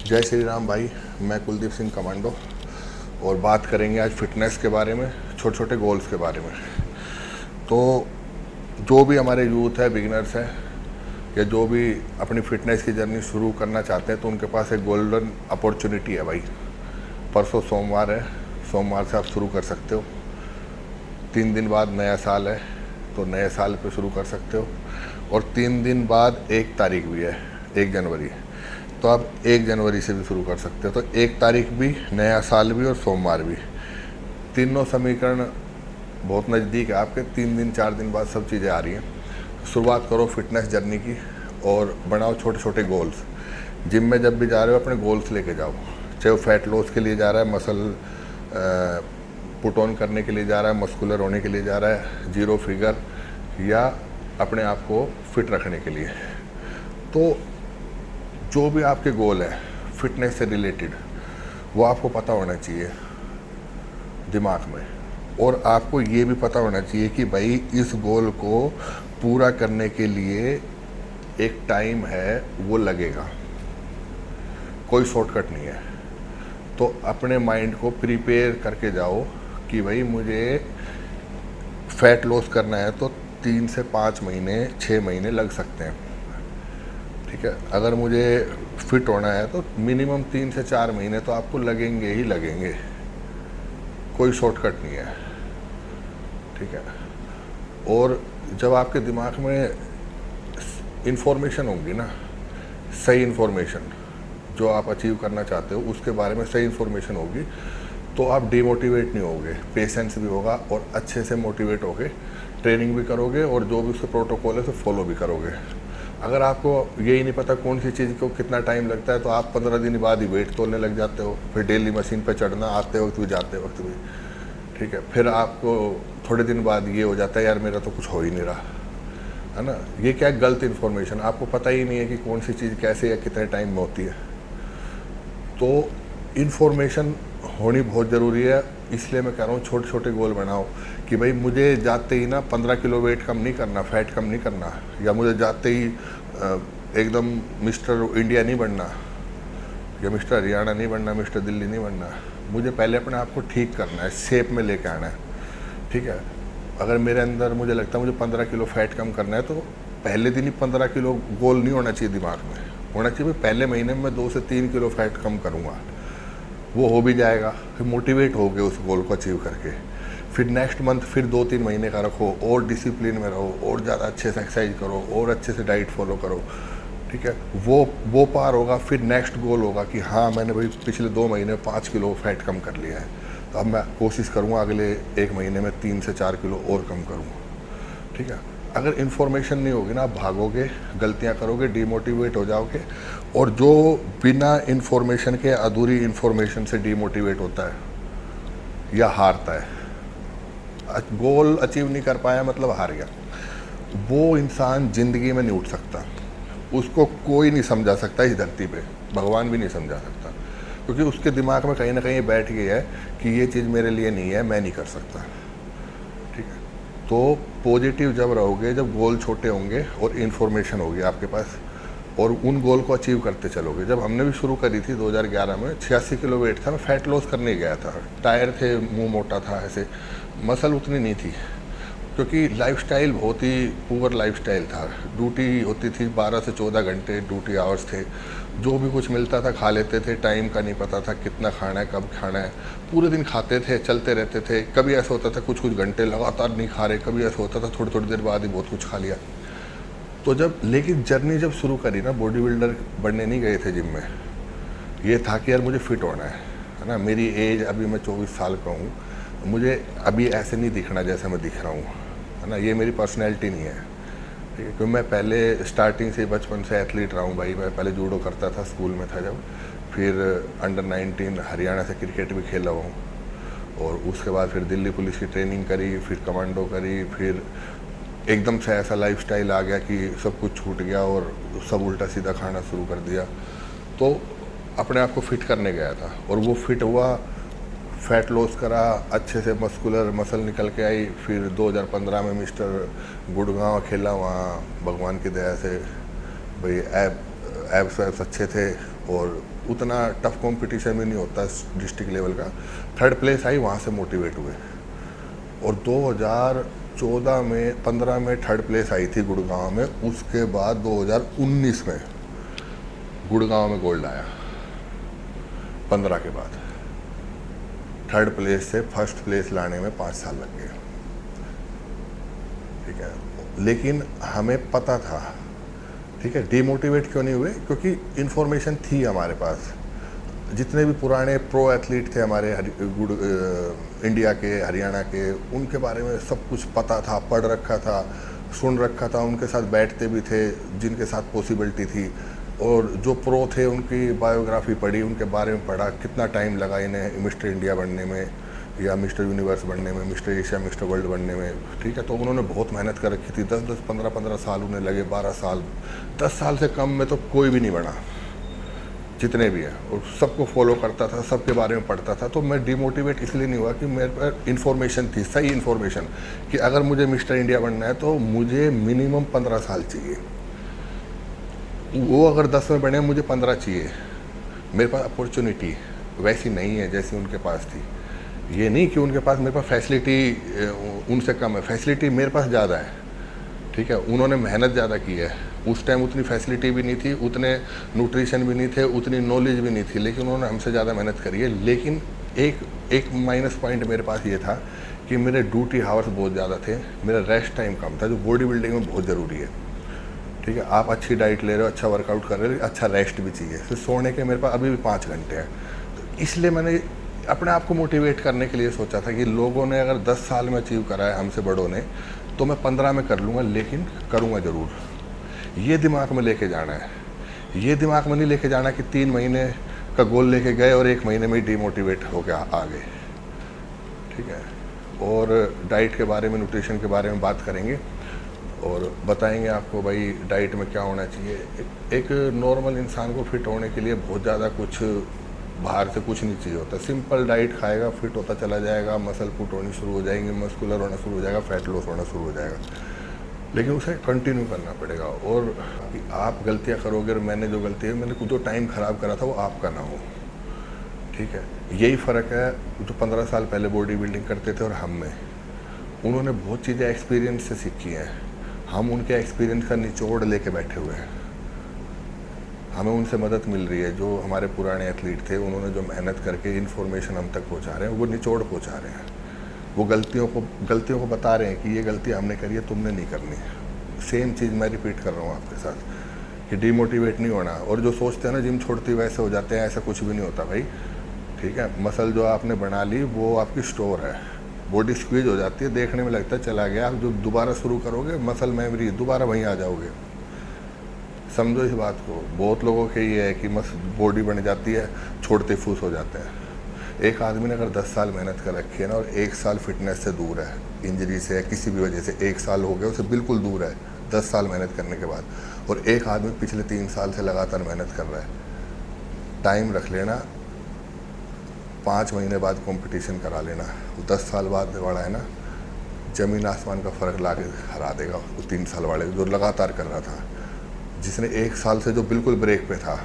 जय श्री राम भाई। मैं कुलदीप सिंह कमांडो और बात करेंगे आज फिटनेस के बारे में, छोटे छोटे गोल्स के बारे में। तो जो भी हमारे यूथ है, बिगिनर्स है, या जो भी अपनी फिटनेस की जर्नी शुरू करना चाहते हैं, तो उनके पास एक गोल्डन अपॉर्चुनिटी है भाई। परसों सोमवार है, सोमवार से आप शुरू कर सकते हो। 3 दिन बाद नया साल है, तो नए साल पे शुरू कर सकते हो। और 3 दिन बाद 1 तारीख भी है, 1 जनवरी, तो आप 1 जनवरी से भी शुरू कर सकते हो। तो 1 तारीख भी, नया साल भी और सोमवार भी, तीनों समीकरण बहुत नज़दीक है आपके। 3 दिन 4 दिन बाद सब चीज़ें आ रही हैं। शुरुआत करो फिटनेस जर्नी की और बनाओ छोटे छोटे गोल्स। जिम में जब भी जा रहे हो अपने गोल्स लेके जाओ, चाहे वो फैट लॉस के लिए जा रहा है, मसल पुट ऑन करने के लिए जा रहा है, मस्कुलर होने के लिए जा रहा है, जीरो फिगर, या अपने आप को फिट रखने के लिए। तो जो भी आपके गोल है फिटनेस से रिलेटेड, वो आपको पता होना चाहिए दिमाग में। और आपको ये भी पता होना चाहिए कि भाई इस गोल को पूरा करने के लिए एक टाइम है, वो लगेगा, कोई शॉर्टकट नहीं है। तो अपने माइंड को प्रिपेयर करके जाओ कि भाई मुझे फैट लॉस करना है तो 3 से 5 महीने, 6 महीने लग सकते हैं, ठीक है। अगर मुझे फिट होना है तो मिनिमम 3 से 4 महीने तो आपको लगेंगे ही लगेंगे, कोई शॉर्टकट नहीं है, ठीक है। और जब आपके दिमाग में इंफॉर्मेशन होगी ना, सही इंफॉर्मेशन, जो आप अचीव करना चाहते हो उसके बारे में सही इंफॉर्मेशन होगी, तो आप डिमोटिवेट नहीं होगे, पेशेंस भी होगा और अच्छे से मोटिवेट होगे ट्रेनिंग भी करोगे और जो भी उसके प्रोटोकॉल है उसे फॉलो भी करोगे। अगर आपको यही नहीं पता कौन सी चीज़ को कितना टाइम लगता है, तो आप 15 दिन बाद ही वेट तोलने लग जाते हो, फिर डेली मशीन पर चढ़ना, आते वक्त भी जाते वक्त भी, ठीक है। फिर आपको थोड़े दिन बाद ये हो जाता है, यार मेरा तो कुछ हो ही नहीं रहा, है ना। ये क्या है, गलत इन्फॉर्मेशन। आपको पता ही नहीं है कि कौन सी चीज़ कैसे या कितने टाइम में होती है। तो इन्फॉर्मेशन होनी बहुत ज़रूरी है। इसलिए मैं कह रहा हूँ छोटे छोटे गोल बनाओ कि भाई मुझे जाते ही ना 15 किलो वेट कम नहीं करना, फैट कम नहीं करना, या मुझे जाते ही एकदम मिस्टर इंडिया नहीं बनना, या मिस्टर हरियाणा नहीं बनना, मिस्टर दिल्ली नहीं बनना। मुझे पहले अपने आप को ठीक करना है, शेप में लेके आना है, ठीक है। अगर मेरे अंदर मुझे लगता है मुझे 15 किलो फैट कम करना है, तो पहले दिन ही 15 किलो गोल नहीं होना चाहिए दिमाग में, होना चाहिए पहले महीने में 2 से 3 किलो फैट कम करूँगा। वो हो भी जाएगा, फिर मोटिवेट हो गए उस गोल को अचीव करके। फिर नेक्स्ट मंथ फिर 2-3 महीने का रखो और डिसिप्लिन में रहो और ज़्यादा अच्छे से एक्सरसाइज करो और अच्छे से डाइट फॉलो करो, ठीक है। वो पार होगा, फिर नेक्स्ट गोल होगा कि हाँ मैंने भाई पिछले 2 महीने 5 किलो फैट कम कर लिया है, तो अब मैं कोशिश करूँगा अगले 1 महीने में 3 से 4 किलो और कम करूँगा, ठीक है। अगर इन्फॉर्मेशन नहीं होगी ना, आप भागोगे, गलतियाँ करोगे, डिमोटिवेट हो जाओगे। और जो बिना इन्फॉर्मेशन के, अधूरी इन्फॉर्मेशन से डिमोटिवेट होता है या हारता है, गोल अचीव नहीं कर पाया मतलब हार गया, वो इंसान ज़िंदगी में नहीं उठ सकता। उसको कोई नहीं समझा सकता इस धरती पे, भगवान भी नहीं समझा सकता, क्योंकि उसके दिमाग में कहीं ना कहीं बैठ गया है कि ये चीज़ मेरे लिए नहीं है, मैं नहीं कर सकता, ठीक है। तो पॉजिटिव जब रहोगे, जब गोल छोटे होंगे और इन्फॉर्मेशन होगी आपके पास, और उन गोल को अचीव करते चलोगे। जब हमने भी शुरू करी थी 2011 में, 86 किलो वेट था, मैं फैट लॉस करने गया था, टायर थे, मुंह मोटा था, ऐसे मसल उतनी नहीं थी, क्योंकि लाइफस्टाइल बहुत ही पुअर लाइफस्टाइल था। ड्यूटी होती थी 12 से 14 घंटे ड्यूटी आवर्स थे, जो भी कुछ मिलता था खा लेते थे, टाइम का नहीं पता था कितना खाना है, कब खाना है, पूरे दिन खाते थे, चलते रहते थे। कभी ऐसा होता था कुछ कुछ घंटे लगातार नहीं खा रहे, कभी ऐसा होता था थोड़ी थोड़ी देर बाद ही बहुत कुछ खा लिया। तो जब लेकिन जर्नी जब शुरू करी ना, बॉडी बिल्डर बनने नहीं गए थे जिम में, ये था कि यार मुझे फिट होना है ना। मेरी एज अभी मैं 24 साल का हूँ, मुझे अभी ऐसे नहीं दिखना जैसे मैं दिख रहा हूँ, है ना। ये मेरी पर्सनैलिटी नहीं है, ठीक है। क्योंकि मैं पहले स्टार्टिंग से बचपन से एथलीट रहा हूँ भाई। मैं पहले जूडो करता था, स्कूल में था जब, फिर अंडर 19 हरियाणा से क्रिकेट भी खेला हुआ हूँ, और उसके बाद फिर दिल्ली पुलिस की ट्रेनिंग करी, फिर कमांडो करी, फिर एकदम से ऐसा लाइफस्टाइल आ गया कि सब कुछ छूट गया और सब उल्टा सीधा खाना शुरू कर दिया। तो अपने आप को फिट करने गया था और वो फिट हुआ, फैट लॉस करा, अच्छे से मस्कुलर मसल निकल के आई। फिर 2015 में मिस्टर गुड़गांव खेला, वहाँ भगवान की दया से भाई एब्स अच्छे थे, और उतना टफ कंपटीशन भी नहीं होता डिस्ट्रिक्ट लेवल का। थर्ड प्लेस आई, वहाँ से मोटिवेट हुए। और 2014 में 15 में थर्ड प्लेस आई थी गुड़गांव में। उसके बाद 2019 में गुड़गांव में गोल्ड आया। 15 के बाद थर्ड प्लेस से फर्स्ट प्लेस लाने में 5 साल लग गए। ठीक है, लेकिन हमें पता था। ठीक है, डीमोटिवेट क्यों नहीं हुए? क्योंकि इन्फॉर्मेशन थी हमारे पास। जितने भी पुराने प्रो एथलीट थे हमारे इंडिया के, हरियाणा के, उनके बारे में सब कुछ पता था, पढ़ रखा था, सुन रखा था, उनके साथ बैठते भी थे जिनके साथ पॉसिबिलिटी थी। और जो प्रो थे उनकी बायोग्राफी पढ़ी, उनके बारे में पढ़ा, कितना टाइम लगा इन्हें मिस्टर इंडिया बनने में या मिस्टर यूनिवर्स बनने में, मिस्टर एशिया, मिस्टर वर्ल्ड बनने में। ठीक है, तो उन्होंने बहुत मेहनत कर रखी थी। 10-10, 15-15 साल उन्हें लगे, 12 साल। 10 साल से कम में तो कोई भी नहीं बना, जितने भी हैं। और सबको फॉलो करता था, सबके बारे में पढ़ता था। तो मैं डिमोटिवेट इसलिए नहीं हुआ कि मेरे पास इन्फॉर्मेशन थी, सही इन्फॉर्मेशन, कि अगर मुझे मिस्टर इंडिया बनना है तो मुझे मिनिमम 15 साल चाहिए। वो अगर 10 में बने, मुझे 15 चाहिए। मेरे पास अपॉर्चुनिटी वैसी नहीं है जैसी उनके पास थी। ये नहीं कि उनके पास, मेरे पास फैसिलिटी उनसे कम है, फैसिलिटी मेरे पास ज़्यादा है। ठीक है, उन्होंने मेहनत ज़्यादा की है। उस टाइम उतनी फैसिलिटी भी नहीं थी, उतने न्यूट्रिशन भी नहीं थे, उतनी नॉलेज भी नहीं थी, लेकिन उन्होंने हमसे ज़्यादा मेहनत करी है। लेकिन एक माइनस पॉइंट मेरे पास ये था कि मेरे ड्यूटी हावर्स बहुत ज़्यादा थे, मेरा रेस्ट टाइम कम था, जो बॉडी बिल्डिंग में बहुत ज़रूरी है। ठीक है, आप अच्छी डाइट ले रहे हो, अच्छा वर्कआउट कर रहे हो, अच्छा रेस्ट भी चाहिए। फिर सोने के मेरे पास अभी भी 5 घंटे हैं। तो इसलिए मैंने अपने आप को मोटिवेट करने के लिए सोचा था कि लोगों ने अगर 10 साल में अचीव करा है हमसे बड़ों ने, तो मैं 15 में कर लूँगा, लेकिन करूँगा ज़रूर। ये दिमाग में लेके जाना है। ये दिमाग में नहीं लेके जाना कि 3 महीने का गोल लेके गए और 1 महीने में ही डिमोटिवेट हो गया आ गए। ठीक है, और डाइट के बारे में, न्यूट्रिशन के बारे में बात करेंगे और बताएंगे आपको भाई डाइट में क्या होना चाहिए। एक नॉर्मल इंसान को फिट होने के लिए बहुत ज़्यादा कुछ बाहर से कुछ नहीं चाहिए होता। सिंपल डाइट खाएगा, फिट होता चला जाएगा, मसल पुट होनी शुरू हो जाएंगे, मस्कुलर होना शुरू हो जाएगा, फैट लॉस होना शुरू हो जाएगा। लेकिन उसे कंटिन्यू करना पड़ेगा। और आप गलतियां करोगे, और मैंने जो गलती है, मैंने जो टाइम ख़राब करा था वो आपका ना हो। ठीक है, यही फ़र्क है जो 15 साल पहले बॉडी बिल्डिंग करते थे और हम में। उन्होंने बहुत चीज़ें एक्सपीरियंस से सीखी हैं, हम उनके एक्सपीरियंस का निचोड़ लेके बैठे हुए हैं। हमें उनसे मदद मिल रही है। जो हमारे पुराने एथलीट थे, उन्होंने जो मेहनत करके इन्फॉर्मेशन हम तक पहुंचा रहे हैं, वो निचोड़ पहुंचा रहे हैं। वो गलतियों को बता रहे हैं कि ये गलती हमने करी है, तुमने नहीं करनी। सेम चीज़ मैं रिपीट कर रहा हूँ आपके साथ कि डिमोटिवेट नहीं होना। और जो सोचते हैं ना जिम छोड़ते वैसे हो जाते हैं, ऐसा कुछ भी नहीं होता भाई। ठीक है, मसल जो आपने बना ली वो आपकी स्टोर है। बॉडी स्क्वीज हो जाती है, देखने में लगता है चला गया, आप जो दोबारा शुरू करोगे मसल मेमोरी, दोबारा वहीं आ जाओगे। समझो इस बात को। बहुत लोगों के ये है कि बॉडी बन जाती है, छोड़ते फूस हो जाते हैं। एक आदमी ने अगर 10 साल मेहनत कर रखी है ना, और 1 साल फिटनेस से दूर है, इंजरी से, किसी भी वजह से 1 साल हो गया, उसे बिल्कुल दूर है 10 साल मेहनत करने के बाद, और एक आदमी पिछले 3 साल से लगातार मेहनत कर रहा है, टाइम रख लेना, 5 महीने बाद कंपटीशन करा लेना। 10 साल बाद वाला है ना, ज़मीन आसमान का फ़र्क ला के हरा देगा वो 3 साल वाले जो लगातार कर रहा था। जिसने 1 साल से जो बिल्कुल ब्रेक पे था,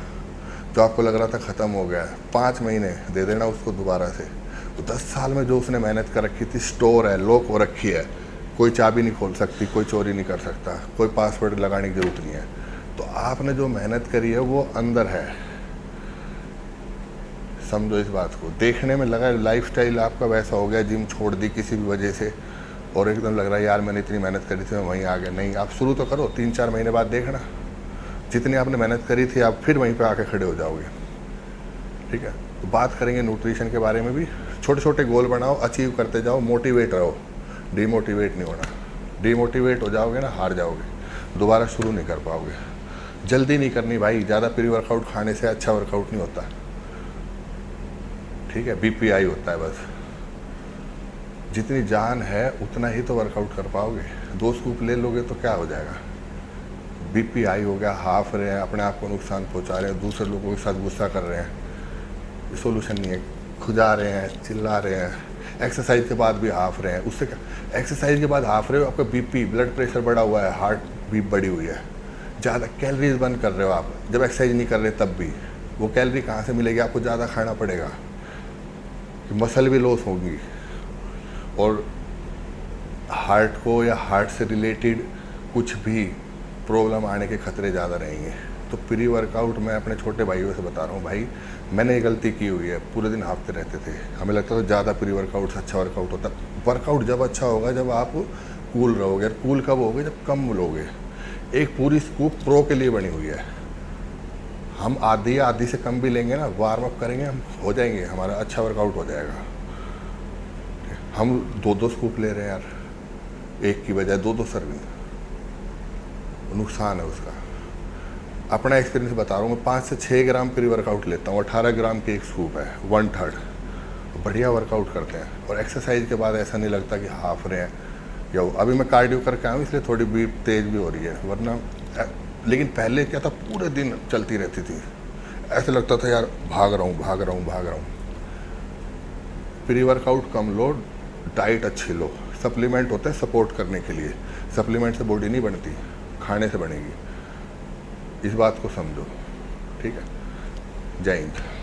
जो आपको लग रहा था ख़त्म हो गया, 5 महीने दे देना उसको दोबारा से। तो 10 साल में जो उसने मेहनत कर रखी थी, स्टोर है, लॉक हो रखी है, कोई चाबी नहीं खोल सकती, कोई चोरी नहीं कर सकता, कोई पासवर्ड लगाने की ज़रूरत नहीं है। तो आपने जो मेहनत करी है वो अंदर है। समझो इस बात को। देखने में लगा लाइफस्टाइल आपका वैसा हो गया, जिम छोड़ दी किसी भी वजह से, और एकदम लग रहा है यार मैंने इतनी मेहनत करी थी, मैं वहीं आ गया। नहीं, आप शुरू तो करो, 3-4 महीने बाद देखना जितनी आपने मेहनत करी थी आप फिर वहीं पे आके खड़े हो जाओगे। ठीक है, तो बात करेंगे न्यूट्रिशन के बारे में भी। छोटे छोटे गोल बनाओ, अचीव करते जाओ, मोटिवेट रहो, डिमोटिवेट नहीं होना। डिमोटिवेट हो जाओगे ना, हार जाओगे, दोबारा शुरू नहीं कर पाओगे। जल्दी नहीं करनी भाई, ज़्यादा प्री वर्कआउट खाने से अच्छा वर्कआउट नहीं होता। ठीक है, BPI होता है बस। जितनी जान है उतना ही तो वर्कआउट कर पाओगे। 2 स्कूप ले लोगे तो क्या हो जाएगा। BPI हो गया, हाफ रहे हैं, अपने आप को नुकसान पहुंचा रहे हैं, दूसरे लोगों के साथ गुस्सा कर रहे हैं, सोल्यूशन नहीं है। खुजा रहे हैं, चिल्ला रहे हैं, एक्सरसाइज के बाद भी हाफ रहे हैं, उससे क्या। एक्सरसाइज के बाद हाफ रहे हो, आपका BP, ब्लड प्रेशर बढ़ा हुआ है, हार्ट बीट बढ़ी हुई है, ज़्यादा कैलोरीज बर्न कर रहे हो आप, जब एक्सरसाइज नहीं कर रहे तब भी। वो कैलोरी कहाँ से मिलेगी, आपको ज़्यादा खाना पड़ेगा, मसल भी लॉस होगी और हार्ट को या हार्ट से रिलेटेड कुछ भी प्रॉब्लम आने के खतरे ज़्यादा रहेंगे। तो प्री वर्कआउट मैं अपने छोटे भाइयों से बता रहा हूँ, भाई मैंने ये गलती की हुई है, पूरे दिन हाँफते रहते थे, हमें लगता था ज़्यादा प्री वर्कआउट से अच्छा वर्कआउट होता। वर्कआउट जब अच्छा होगा जब आप कूल रहोगे, और कूल कब होगे, जब कम लोगे। एक पूरी स्कूप प्रो के लिए बनी हुई है, हम आधी से कम भी लेंगे ना, वार्म अप करेंगे, हम हो जाएंगे, हमारा अच्छा वर्कआउट हो जाएगा। हम 2-2 स्कूप ले रहे हैं यार, एक की बजाय 2-2 सर्विंग, नुकसान है उसका। अपना एक्सपीरियंस बता रहा हूँ, मैं 5 से 6 ग्राम प्री वर्कआउट लेता हूँ, 18 ग्राम की एक स्कूप है, 1/3 बढ़िया वर्कआउट करते हैं। और एक्सरसाइज के बाद ऐसा नहीं लगता कि हाफ रहे हैं या अभी मैं कार्डियो करके आऊँ इसलिए थोड़ी भी तेज़ भी हो रही है, वरना लेकिन पहले क्या था, पूरे दिन चलती रहती थी, ऐसे लगता था यार भाग रहा हूँ। प्री वर्कआउट कम लो, डाइट अच्छी लो, सप्लीमेंट होते हैं सपोर्ट करने के लिए, सप्लीमेंट से बॉडी नहीं बनती, खाने से बनेगी, इस बात को समझो, ठीक है। जय हिंद।